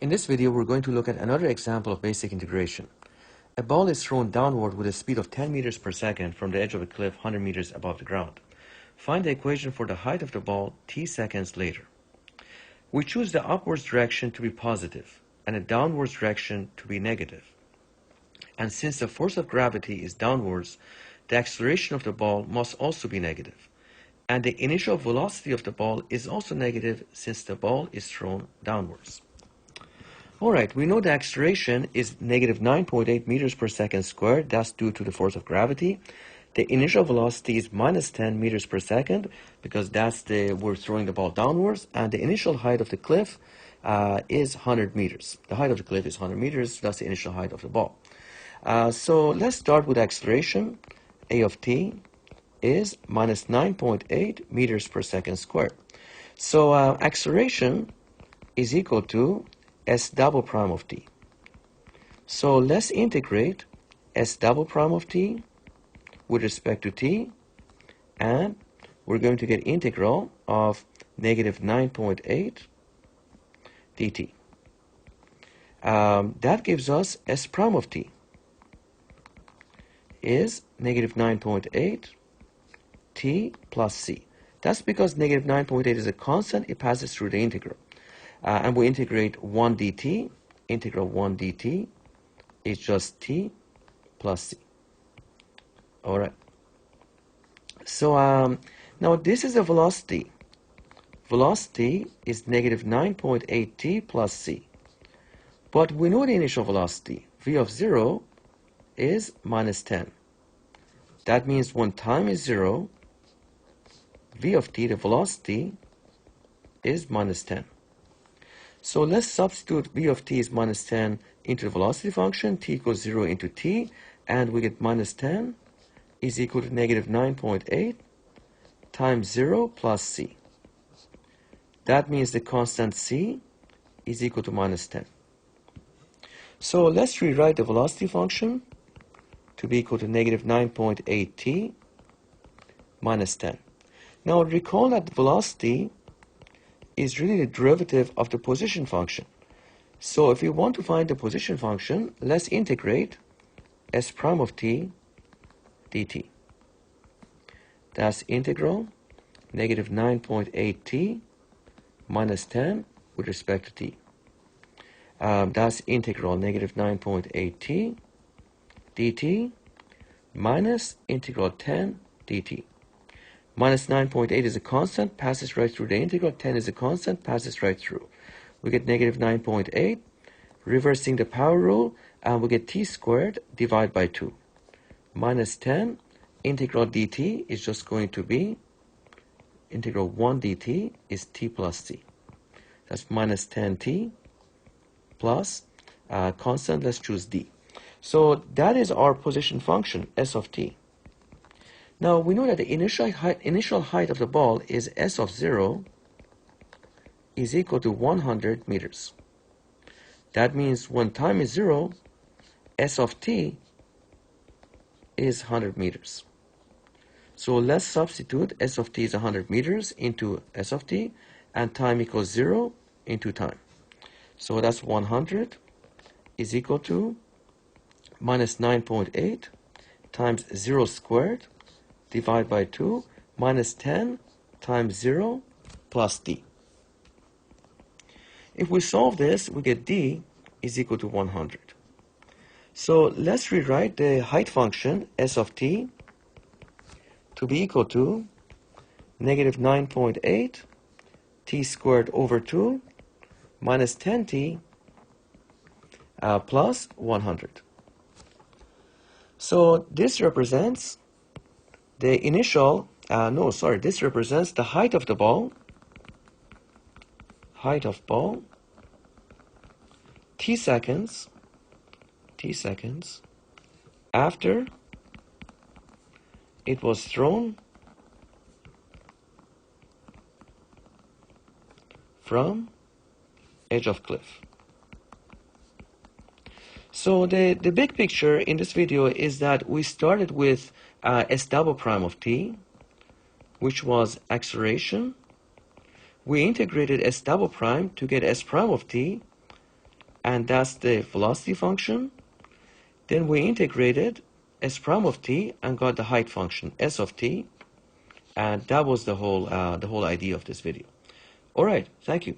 In this video, we're going to look at another example of basic integration. A ball is thrown downward with a speed of 10 meters per second from the edge of a cliff 100 meters above the ground. Find the equation for the height of the ball t seconds later. We choose the upwards direction to be positive and the downwards direction to be negative. And since the force of gravity is downwards, the acceleration of the ball must also be negative. And the initial velocity of the ball is also negative since the ball is thrown downwards. Alright, we know the acceleration is negative 9.8 meters per second squared. That's due to the force of gravity. The initial velocity is minus 10 meters per second because we're throwing the ball downwards. And the initial height of the cliff is 100 meters. The height of the cliff is 100 meters. That's the initial height of the ball. So let's start with acceleration. A of t is minus 9.8 meters per second squared. So acceleration is equal to s double prime of t. So let's integrate s double prime of t with respect to t, and we're going to get integral of negative 9.8 dt. That gives us s prime of t is negative 9.8 t plus c. That's because negative 9.8 is a constant. It passes through the integral. And we integrate 1 dt. Integral 1 dt is just t plus c. All right. So now this is the velocity. Velocity is negative 9.8 t plus c. But we know the initial velocity. V of 0 is minus 10. That means when time is 0, v of t, the velocity, is minus 10. So let's substitute v of t is minus 10 into the velocity function. T equals 0 into t, and we get minus 10 is equal to negative 9.8 times 0 plus c. That means the constant c is equal to minus 10. So let's rewrite the velocity function to be equal to negative 9.8 t minus 10. Now recall that the velocity is really the derivative of the position function. So if we want to find the position function, let's integrate s prime of t dt. That's integral negative 9.8 t minus 10 with respect to t. That's integral negative 9.8 t dt minus integral 10 dt. Minus 9.8 is a constant, passes right through the integral. 10 is a constant, passes right through. We get negative 9.8, reversing the power rule, and we get t squared divided by 2. Minus 10, integral dt is just going to be, integral 1 dt is t plus c. That's minus 10t plus constant, let's choose d. So that is our position function, s of t. Now we know that the initial height of the ball is s of 0 is equal to 100 meters. That means when time is 0, s of t is 100 meters. So let's substitute s of t is 100 meters into s of t, and time equals 0 into time. So that's 100 is equal to minus 9.8 times 0 squared divided by 2 minus 10 times 0 plus d. If we solve this, we get d is equal to 100. So let's rewrite the height function s of t to be equal to negative 9.8 t squared over 2 minus 10t plus 100. So this represents the initial, this represents the height of the ball, t seconds after it was thrown from edge of cliff. So the big picture in this video is that we started with s double prime of t, which was acceleration. We integrated s double prime to get s prime of t, and that's the velocity function. Then we integrated s prime of t and got the height function s of t, and that was the whole idea of this video. All right, thank you.